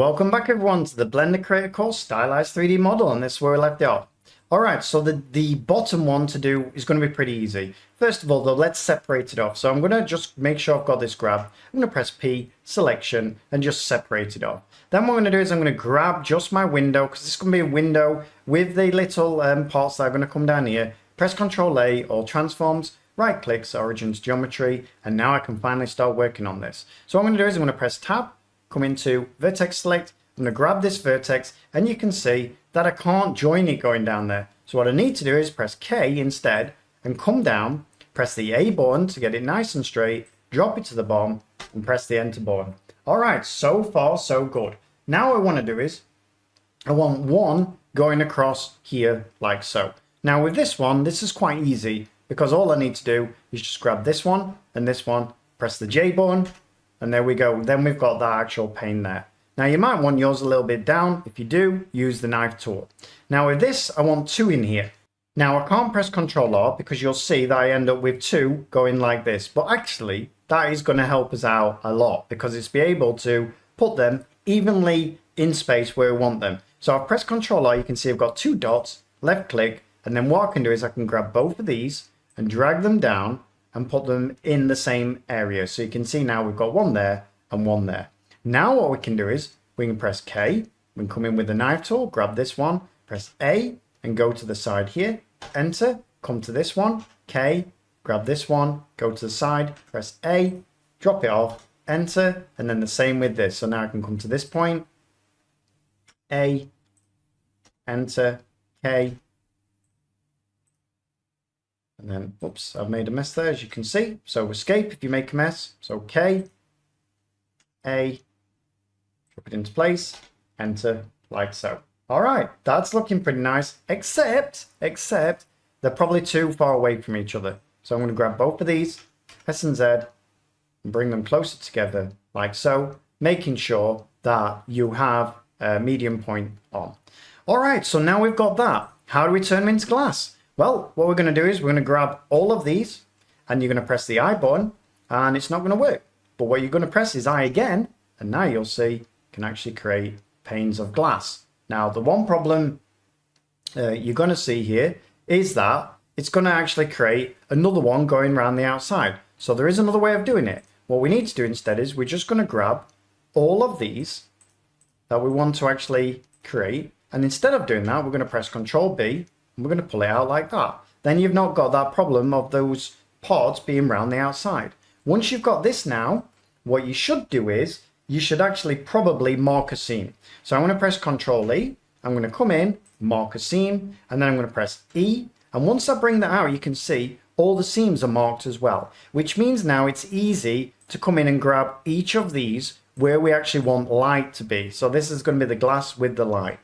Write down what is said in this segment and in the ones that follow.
Welcome back everyone to the Blender Creator course, Stylized 3D model, and this is where we left it off. Alright, so the bottom one to do is going to be pretty easy. First of all though, let's separate it off. So I'm going to just make sure I've got this grab. I'm going to press P, selection, and just separate it off. Then what I'm going to do is I'm going to grab just my window, because this is going to be a window with the little parts that are going to come down here. Press Ctrl A, all transforms, right click, origins, geometry, and now I can finally start working on this. So what I'm going to do is I'm going to press Tab, come into vertex select, I'm going to grab this vertex, and you can see that I can't join it going down there. So what I need to do is press K instead and come down, press the A button to get it nice and straight, drop it to the bottom and press the enter button. Alright, so far so good. Now what I want to do is I want one going across here like so. Now with this one, this is quite easy because all I need to do is just grab this one and this one, press the J button, and there we go. Then we've got that actual pane there. Now you might want yours a little bit down. If you do, use the knife tool. Now with this, I want two in here. Now I can't press Ctrl R because you'll see that I end up with two going like this. But actually, that is going to help us out a lot because it's be able to put them evenly in space where we want them. So I've pressed Ctrl R, you can see I've got two dots, left click, and then what I can do is I can grab both of these and drag them down and put them in the same area. So you can see now we've got one there and one there. Now what we can do is we can press K, we can come in with the knife tool, grab this one, press A and go to the side here, enter, come to this one, K, grab this one, go to the side, press A, drop it off, enter, and then the same with this. So now I can come to this point, A, enter, K, and then, oops, I've made a mess there, as you can see. So escape if you make a mess. So K, A, drop it into place, enter, like so. All right, that's looking pretty nice, except they're probably too far away from each other. So I'm going to grab both of these, S and Z, and bring them closer together, like so, making sure that you have a medium point on. All right, so now we've got that. How do we turn them into glass? Well, what we're going to do is we're going to grab all of these and you're going to press the I button and it's not going to work. But what you're going to press is I again, and now you'll see you can actually create panes of glass. Now, the one problem you're going to see here is that it's going to actually create another one going around the outside. So there is another way of doing it. What we need to do instead is we're just going to grab all of these that we want to actually create. And instead of doing that, we're going to press Ctrl B. We're going to pull it out like that. Then you've not got that problem of those parts being around the outside. Once you've got this now, what you should do is you should actually probably mark a seam. So I'm going to press Ctrl E. I'm going to come in, mark a seam, and then I'm going to press E. And once I bring that out, you can see all the seams are marked as well, which means now it's easy to come in and grab each of these where we actually want light to be. So this is going to be the glass with the light.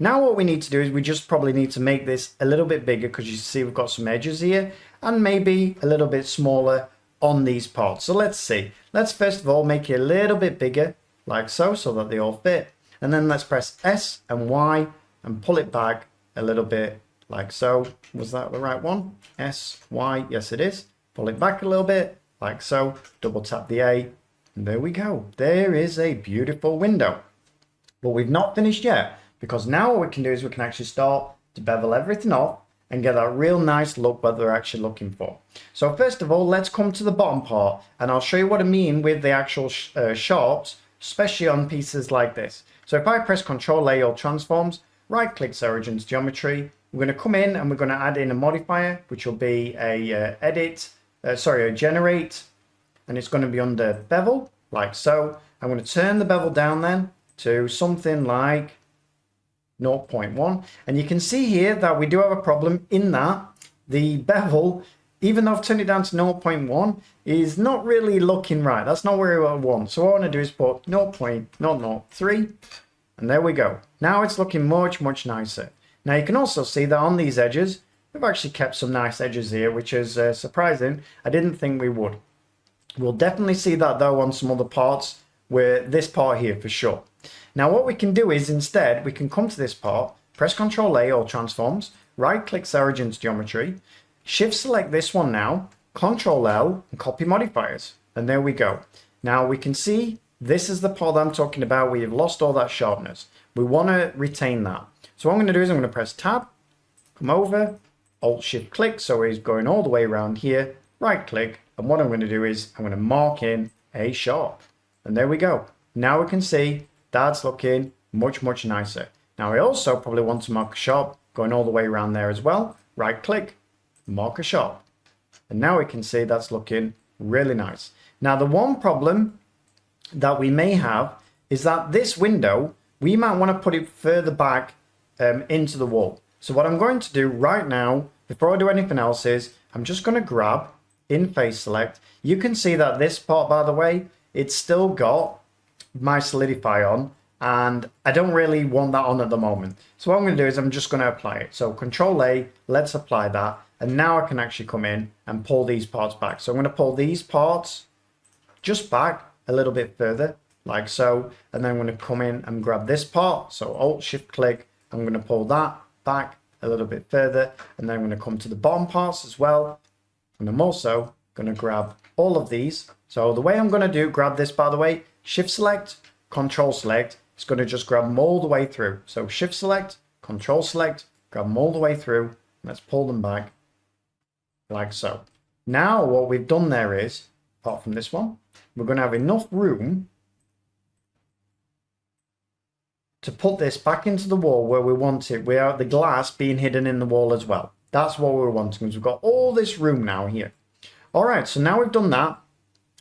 Now what we need to do is we just probably need to make this a little bit bigger because you see we've got some edges here and maybe a little bit smaller on these parts. So let's see. Let's first of all make it a little bit bigger like so that they all fit. And then let's press S and Y and pull it back a little bit like so. Was that the right one? S, Y, yes it is. Pull it back a little bit like so. Double tap the A and there we go. There is a beautiful window. But we've not finished yet. Because now what we can do is we can actually start to bevel everything off and get that real nice look that we're actually looking for. So first of all, let's come to the bottom part and I'll show you what I mean with the actual sharps, especially on pieces like this. So if I press Ctrl A, all transforms, right click origins, geometry, we're going to come in and we're going to add in a modifier, which will be a a generate, and it's going to be under bevel, like so. I'm going to turn the bevel down then to something like 0.1, and you can see here that we do have a problem in that the bevel, even though I've turned it down to 0.1, is not really looking right. That's not where I want. So what I want to do is put 0.003, and there we go. Now it's looking much nicer. Now you can also see that on these edges we've actually kept some nice edges here, which is surprising. I didn't think we would. We'll definitely see that though on some other parts, where this part here for sure. Now what we can do is instead we can come to this part, press Ctrl A, all transforms, right click origins, geometry, shift select this one now, Ctrl L and copy modifiers, and there we go. Now we can see This is the part that I'm talking about where you've lost all that sharpness. We want to retain that. So what I'm going to do is I'm going to press tab, come over, alt shift click, so he's going all the way around here, right click, and what I'm going to do is I'm going to mark in a sharp. And there we go. Now we can see that's looking much, much nicer. Now I also probably want to mark a sharp going all the way around there as well. Right click, mark a sharp. And now we can see that's looking really nice. Now the one problem that we may have is that this window, we might want to put it further back into the wall. So what I'm going to do right now, before I do anything else, is I'm just going to grab in face select. You can see that this part, by the way, it's still got my solidify on, and I don't really want that on at the moment. So what I'm going to do is I'm just going to apply it. So Control A, let's apply that. And now I can actually come in and pull these parts back. So I'm going to pull these parts just back a little bit further, like so. And then I'm going to come in and grab this part. So Alt Shift click, I'm going to pull that back a little bit further. And then I'm going to come to the bottom parts as well. And I'm also going to grab all of these. So the way I'm going to do, grab this, by the way, Shift select, Control select. It's going to just grab them all the way through. So Shift select, Control select, grab them all the way through. Let's pull them back like so. Now what we've done there is, apart from this one, we're going to have enough room to put this back into the wall where we want it, without the glass being hidden in the wall as well. That's what we're wanting, because we've got all this room now here. All right, so now we've done that.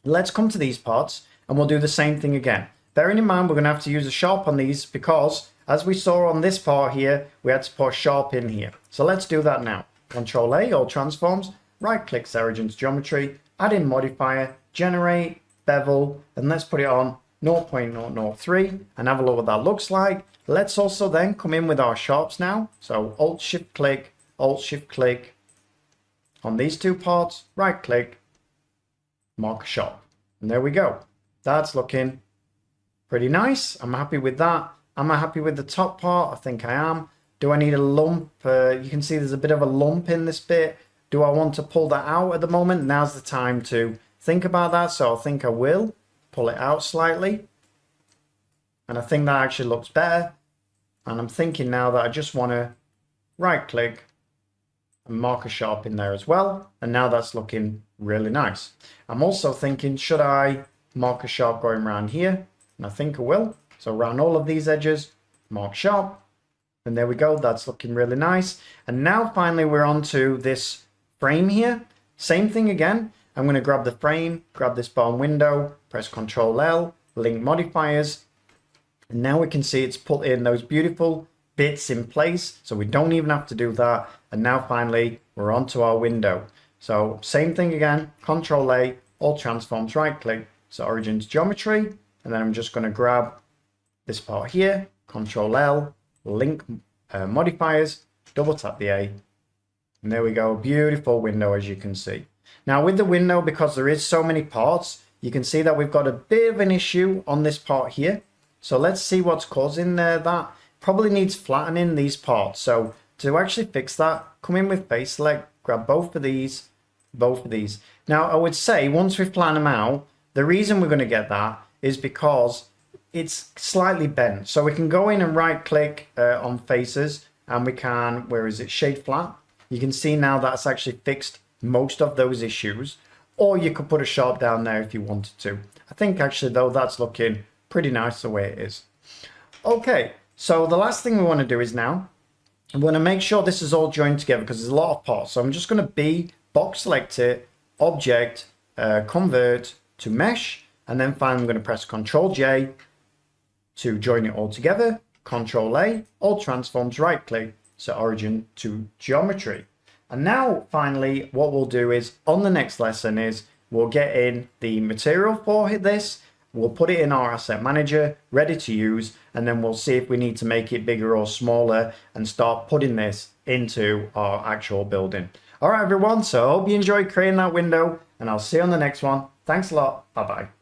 Let's come to these parts and we'll do the same thing again. Bearing in mind, we're going to have to use a sharp on these because, as we saw on this part here, we had to put a sharp in here. So let's do that now. Control A, all transforms, right click Origins Geometry, add in modifier, generate, bevel, and let's put it on 0.003 and have a look what that looks like. Let's also then come in with our sharps now. So Alt Shift click on these two parts, right click, mark a sharp. And there we go. That's looking pretty nice. I'm happy with that. Am I happy with the top part? I think I am. Do I need a lump? You can see there's a bit of a lump in this bit. Do I want to pull that out at the moment? Now's the time to think about that. So I think I will pull it out slightly. And I think that actually looks better. And I'm thinking now that I just want to right click and mark a sharp in there as well. And now that's looking really nice. I'm also thinking, should I mark a sharp going around here? And I think I will. So around all of these edges, mark sharp. And there we go. That's looking really nice. And now finally we're on to this frame here. Same thing again. I'm going to grab the frame, grab this bottom window, press Control L, link modifiers. And now we can see it's put in those beautiful bits in place. So we don't even have to do that. And now finally we're onto our window. So same thing again, Control A, all transforms, right click. So Origins Geometry. And then I'm just going to grab this part here, Control L, link modifiers, double tap the A, and there we go. Beautiful window, as you can see. Now with the window, because there is so many parts, you can see that we've got a bit of an issue on this part here. So let's see what's causing that. Probably needs flattening these parts. So to actually fix that, come in with face select, grab both of these. Now I would say once we flatten them out, the reason we're going to get that is because it's slightly bent. So we can go in and right click on faces, and we can, where is it, shade flat. You can see now that's actually fixed most of those issues, or you could put a sharp down there if you wanted to. I think actually though that's looking pretty nice the way it is. Okay, so the last thing we want to do is now I'm going to make sure this is all joined together because there's a lot of parts. So I'm just going to box select it, object, convert to mesh, and then finally I'm going to press Control J to join it all together. Control A, all transforms, right click, set origin to geometry. And now finally what we'll do is on the next lesson is we'll get in the material for this. We'll put it in our asset manager, ready to use, and then we'll see if we need to make it bigger or smaller and start putting this into our actual building. All right, everyone. So I hope you enjoyed creating that window, and I'll see you on the next one. Thanks a lot. Bye-bye.